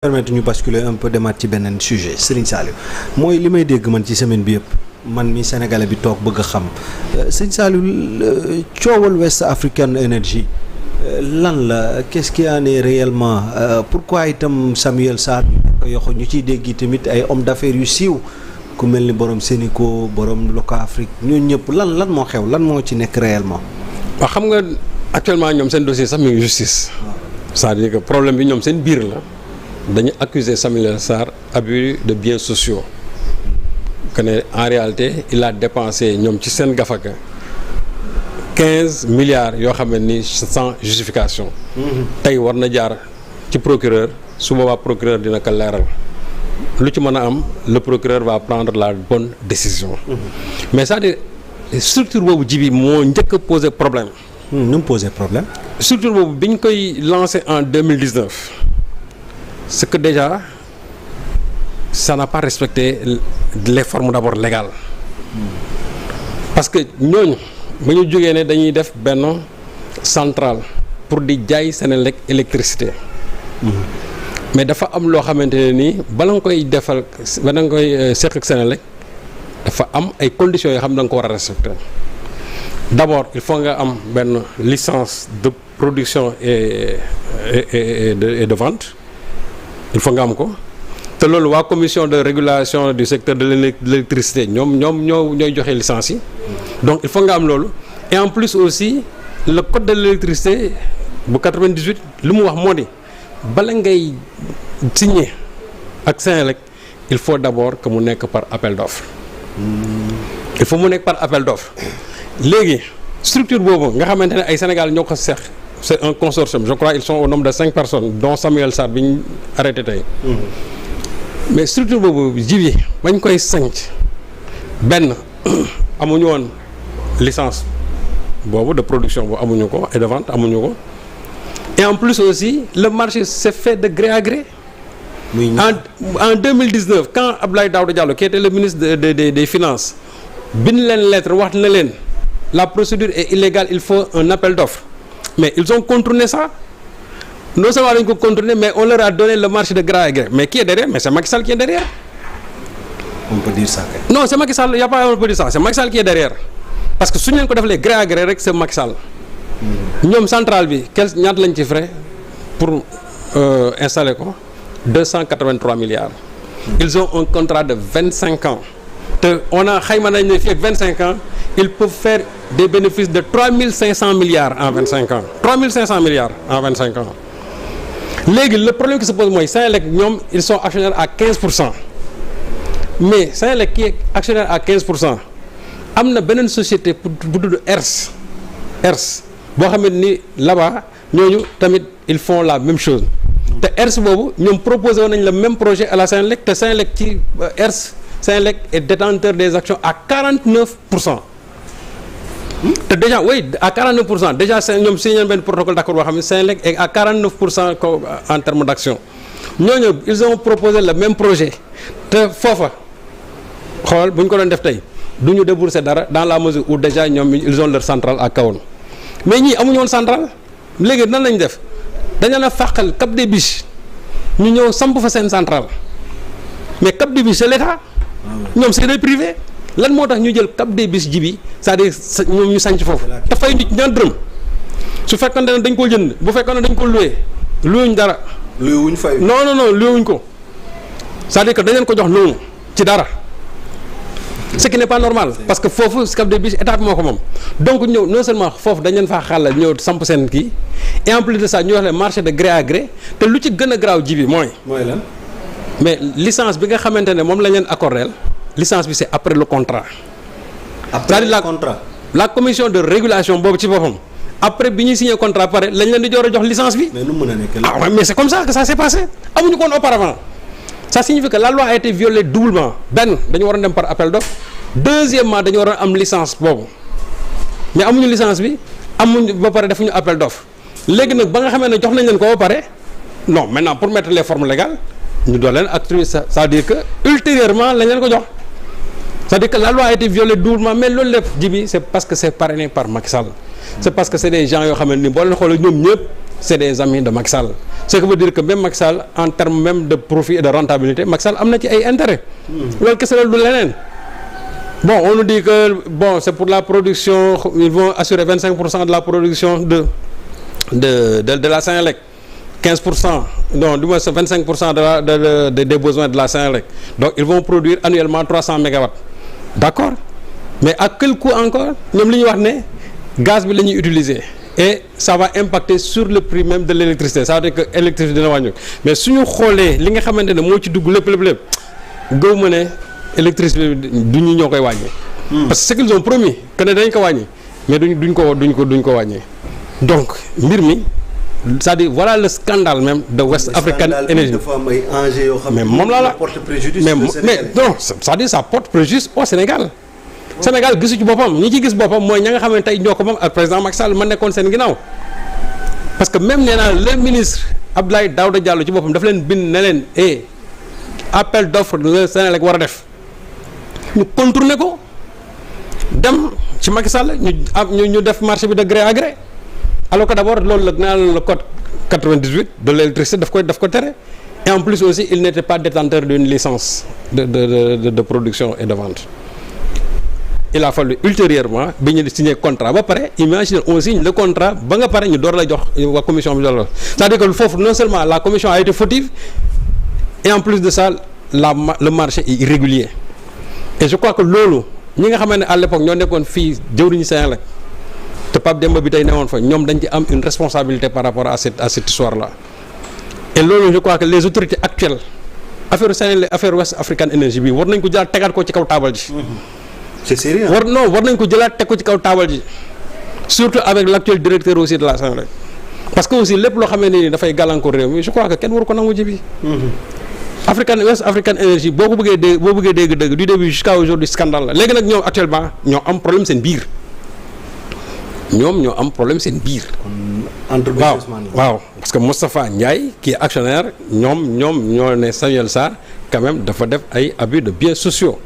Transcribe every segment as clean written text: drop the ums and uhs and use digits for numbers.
permettre ñu basculer un peu demaat ci beneen sujet Serigne Saliou mooy li may dégg man ci semaine bi yëpp man mi sénégalais bi toog bëgg a xam Serigne Saliou coowal West African Energy lan la qu'est-ce qui en est réellement pourquoi itam Samuel Sarr ko yoxo ñu ciy dégg tamit ay hommes d'affaires yu siiw ku mel ni borom Sénico borom Locafrique ñooñu ñëpp lan moo xew lan moo ci nekk réellement. waaw xam nga actuellement ñoom seen dossier sax mi ngi justice. c'est-à-dire que problème bi ñoom seen biir la. dañu accuser Samuel Sarr abus de biens sociaux que ne en réalité il a dépensé ñoom ci seen gafaka 15 milliards yoo xam ne ni sans justification. tey war na jaar ci procureur su boobaa procureur dina ko leeral lu ci mën a am le procureur va prendre la bonne décision. mais c'est-à-dire structure boobu ji bi moo njëkk a poser problème. nu mu poser problème. structure boobu bi ñu koy lancé en 2019. c'est que déjà ça n'a pas respecté les formes d'abord légales parce que ñooñu ba ñu jógee ne dañuy def benn centrale pour di jaay Senelec électricité mais dafa am loo xamante ne nii bala nga koy defal bala nga koy seq ak Senelec dafa am ay conditions yoo xam ne da nga ko war a respecter d'abord il faut nga am benn licence de production et de vente. il faut nga am ko te loolu waa commission de régulation du secteur de l'électricité ñooy joxe licence yi donc il faut nga am loolu et en plus aussi le code de l'électricité bu 98 lu mu wax moo di bala ngay signer ak Senelec il faut d'abord que mu nekk par appel d'offre il faut mu nekk par appel d'offre léegi structure boobu nga xamante ne ay Sénégal ñoo ko seq c'est un consortium je crois ils sont au nombre de 5 personnes dont Samuel Sarr bi ñu arrêté tey. mais structure boobu ji bi bañ koy sanc benn amuñu woon licence boobu de production boobu amuñu ko et de vente amuñu ko et en plus aussi le marché s'est fait de gré à gré. en 2019 quand Abdoulaye Daouda Diallo qui était le ministre des finances bind leen lettre wax na leen la procédure est illégale il faut un appel d'offres. mais ils ont contourné ça non seulement dañ ko contourné mais on leur a donné le marché de gré à gré mais qui est derrière mais c'est Macky Sall qui est derrière. on peut dire ça. non c'est Macky Sall y a pas on peut dire ça c'est Macky Sall qui est derrière parce que su ñu leen ko defalee gré à gré rek c'est Macky Sall. ñoom centrale bi ñaata lañ ci frais pour installer ko 283 milliards. ils ont un contrat de 25 ans. te on a xayma nañ ne fii ak 25 ans ils peuvent faire des bénéfices de 3500 milliards en 25 ans 3500 milliards en 25 ans léegi le problème qui se pose mooy Senelec ñoom ils sont actionnaires à 15% mais Senelec qui est actionnaire à 15% am na beneen société bu tudd ERS boo xam ne ni là-bas ñooñu tamit ils font la même chose te ERS boobu ñoom proposé woon nañ le même projet à la Senelec te Senelec ci ERS Senelec est détenteur des actions à 49%. te déjà oui à 49% déjà ñoom signé benn protocole d'accord boo xam ne Senelec est à 49% en termes d'action ñooñu ils ont proposé le même projet te foofa xool bu ñu ko doon def tey du ñu débourser dara dans la mesure où déjà ñoom ils ont leur centrale à Kahone mais ñii amuñu woon centrale léegi nan lañ def dañu la fàqal Cap des Biches ñu ñëw samp fa seen centrale mais Cap des Biches c'est l'État ñoom c'est des privés lan moo tax ñu jël Cap des Biches ji bi c'est-à-dire ñoom ñu sànc foofu te fay nit ñaar dërëm su fekkoon ne dañ ko jënd bu fekkoon ne dañ ko loué wuñ dara. loué wuñ fay. non loué wuñ ko c'est-à-dire que dañ leen ko jox noonu ci dara ce qui n'est pas normal parce que foofu Cap des Biches état bi moo ko moom donc ñëw non seulement foofu dañ leen faa xàllal ñëw samp seen kii et en plus de ça ñu wax le marché de gré à gré te lu ci gën a garaaw ji bi mooy lan. mais licence bi nga xamante ne moom lañ leen accordé licence bi c'est après le contrat. après le contrat. la commission de régulation boobu ci boppam après bi ñuy signé contrat pare lañ leen di door a jox licence bi. mais nu mu mën a nekk ah ouais, mais c'est comme ça que ça s'est passé amuñu ko woon auparavant ça signifie que la loi a été violée doublement benn dañu waroon dem par appel d'offre deuxièmement dañu waroon am licence boobu mais amuñu licence bi amuñu ba pare defuñu appel d'offre léegi nag ba nga xamee ne jox nañ leen ko ba pare non maintenant pour mettre les formes légales ñu doon leen attribuer ça c'est-à-dire que ultérieurement lañ leen ko jox c'est-à-dire que la loi a été violée doublement mais loolu lépp ji bi c'est parce que c'est parrainé par Macky Sall c'est parce que c'est des gens yoo xam ne ni boo leen xoolee ñoom ñëpp c'est des amis de Macky Sall ce qui veut dire que même Macky Sall en termes même de profit et de rentabilité Macky Sall am na ci ay intérêt loolu kese la du leneen bon on nous dit que bon c'est pour la production ils vont assurer 25% de la production de la Senelec 15% non du moins c'est 25% des besoins de la Senelec donc ils vont produire annuellement 300 mégawatts d'accord mais à quel coût encore ñoom li ñuy wax ne gaz bi la ñuy utiliser et ça va impacter sur le prix même de l'électricité ça veut dire que électricité dina wàññi mais suñu xoolee li nga xamante ne moo ci dugg lépp gëw ma ne électricité du ñu ñoo koy wàññi. parce que ce qu'ils ont promis que ne dañ ko wàññi mais duñ ko wàññi donc mbir mi c'est-à-dire voilà le scandale même de West African Energy. dafa am ay enjeux yoo xam ne moom la porte préjudice mais non c'est-à-dire ça porte préjudice au Sénégal. Sénégal gisu ci boppam ñi ci gis boppam mooy ña nga xam ne tey ñoo ko moom ak président Macky Sall ma nekkoon seen ginnaaw parce que même nee naa le ministre Abdoulaye Daouda Diallo ci boppam dafa leen bind ne leen appel d'offre le Sénégal war a def ñu contourner ko dem ci Macky Sall ñu def marché bi de gré à gré alors que d'abord loolu la naa le code 98 de l'électricité daf ko tere et en plus aussi il n'était pas détenteur d'une licence de production et de vente. Il a fallu ultérieurement bi ñu signé contrat ba pare imagine on signe le contrat ba nga pare ñu door la jox waa commission bi door la c'est-à-dire que foofu non seulement la commission a été fautive et en plus de ça le marché est irrégulier et je crois que loolu ñi nga xamante ne à l'époque ñoo nekkoon fii jëwriñu Senelec te Pape Demba bi tey newoon fa ñoom dañ ci am une responsabilité par rapport à cette histoire là et loolu je crois que les autorités actuelles affaire Senelec affaire West African Energy bi war nañ ko jëlaat tegaat ko ci kaw taabal ji. c'est sérieux war nañ ko jëlaat teg ko ci kaw taabal ji surtout avec l'actuel directeur aussi de la Senelec parce que aussi lépp loo xamee ne ni dafay gàllankoor réew mi je crois que kenn waru ko nangu ji bi. West African Energy boo bëggee dégg du début jusqu'à aujourd'hui scandale la léegi nag ñoom actuellement ñoo am problème seen biir. waaw parce que Moustapha Ndiaye qui est actionnaire ñoo ne Samuel Sarr quand même dafa def ay abus de biens sociaux.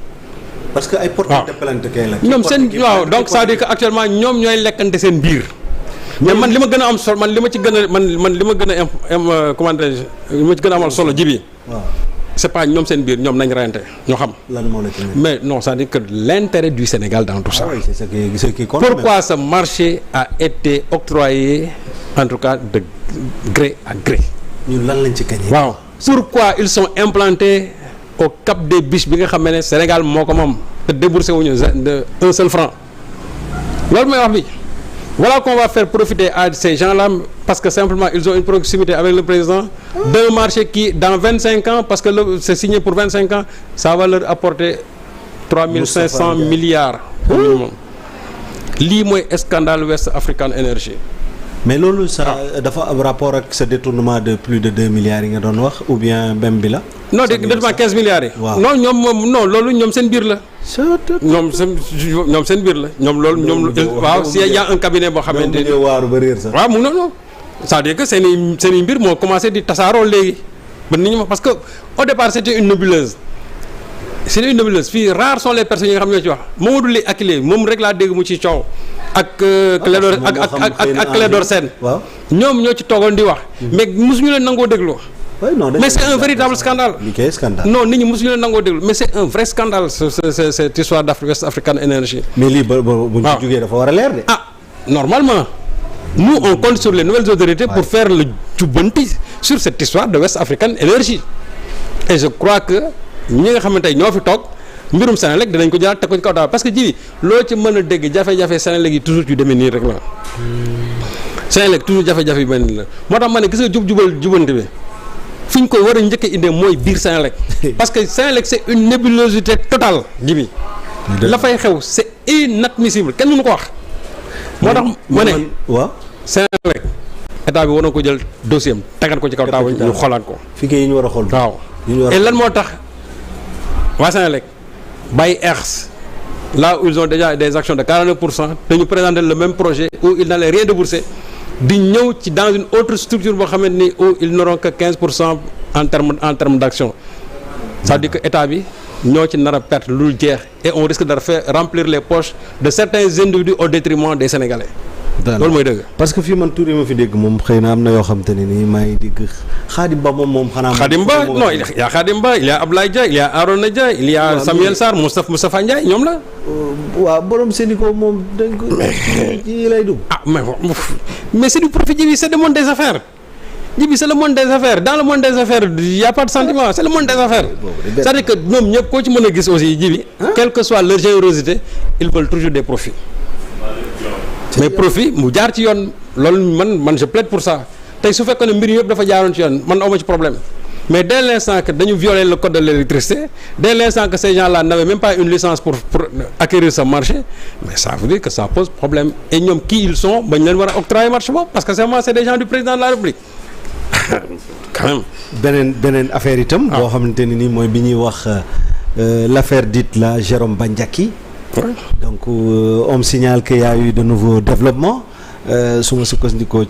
parce que ay porteurs de plainte kay la. ñoom seen waaw donc ça veut dire que actuellement ñoom ñooy lekkante seen biir. mais man li ma gën a am solo man li ma ci gën a comment dirais-je li ma ci gën a amal solo ji bi. waaw c'est pas ñoom seen biir ñoom nañ reyante ñoo xam. lan moo la ci mais non ça veut dire que l'intérêt du Sénégal dans tout ça. oui c'est ce qui compte. Pourquoi ce marché a été octroyé en tout cas de gré à gré. ñun lan lañ ci gagné. waaw pourquoi ils sont implantés au Cap des Biches bi nga xam ne Sénégal moo ko moom te déboursé wuñu de un seul franc loolu mooy wax bi voilà qu'on va faire profiter à ces gens-là parce que simplement ils ont une proximité avec le président d'un marché qui dans 25 ans parce que c'est signé pour 25 ans ça va leur apporter 3500 milliards au minimum lii mooy scandale West African Energy. mais loolu ça dafa am rapport ak ce détournement de plus de 2 milliards yi nga doon wax ou bien même bi la. non détournement 15 milliards yi. waaw non ñoom moom non loolu ñoom seen biir la. ñoom seen biir la ñoom loolu. waaw si y a un cabinet boo xamante ni waaru ba réer sax. waaw mu non c'est-à-dire que seen i mbir moo commencé di tasaaroo léegi ba nit ñi parce que au départ c'était une nébuleuse. Fii rares sont les personnes yi nga xam ñoo ci wax Mamadou Ly Akile moom rek laa dégg mu ci coow. ak Clédor Sène. waaw ñoom ñoo ci toogoon di wax. mais mosuñu leen nangoo déglu. mais c'est un véritable scandale. non nit ñi mosuñu leen nangoo déglu mais c'est un vrai scandale cette histoire West African Energy. mais lii bu ñu ci jógee dafa war a leer de. Normalement nous on compte sur les nouvelles autorités pour faire le jubbanti sur cette histoire de West African Energy et je crois que ñi nga xamante ne ñoo fi toog mbirum Senelec dinañ ko jëlaat teg ko ci kaw daal parce que ji loo ci mën a dégg jafe-jafe Senelec yi toujours yu demee nii rek la Senelec toujours jafe-jafe yu mel nii la moo tax ma ne gis nga jubante bi fi ñu ko war a njëkk a indee mooy biir Senelec parce que Senelec c'est une nébulosité totale ji bi la fay xew c'est inadmissible kenn mënu ko wax moo tax ma ne waaw Senelec état bi war na ko jël dossier am tegaat ko ci kaw taabal ñu xoolaat ko fi yi ñu war a xool waaw et lan moo tax waa Senelec bàyyi ERS là où ils ont déjà des actions de 49% dañu présenter le même projet où ils n'allaient rien débourser di ñëw ci dans une autre structure boo xamante ni où ils n'auront que 15% en terme d'action c'est-à-dire que état bi ñoo ci nar a perte lu jeex et on risque de faire remplir les poches de certains individus au détriment des Sénégalais loolu mooy dëgg. parce que fii man tur yi ma fi dégg moom xëy na am na yoo xam te ne nii maa ngi dégg Khadim Ba moom xanaa. Khadim Ba non il y a Khadim Ba il y a Ablaye Dia il y a Arona Dia il y a Samuel Sarr Moustapha Ndiaye ñoom la. waaw borom Sénico moom dañ ko ci lay dugg. ah mais c'est du profit Djibi c'est le monde des affaires Djibi c'est le monde des affaires dans le monde des affaires il y a pas de sentiment c'est le monde des affaires. c'est-à-dire que ñoom ñëpp koo ci mën a gis aussi Djibi. quelle que soit leur générosité ils veulent toujours des profits. mais profit mu jaar ci yoon loolu man je plaide pour ça tey su fekkoon ne mbir yëpp dafa jaaroon ci yoon man awma ci problème mais dès l'instant que dañu violer le code de l'électricité dès l'instant que ces gens-là n'avaient même pas une licence pour acquérir ce marché mais ça veut dire que ça pose problème et ñoom qui ils sont ba ñu leen war a octroyer marché boobu parce que c'est des gens du président de la République quand même. beneen affaire itam. boo xamante ne ni mooy bi ñuy wax l'affaire dite là Jérôme Bandiaki. Ouais. Donc on me signale qu'il y a eu de nouveaux développements su ma sukkandikoo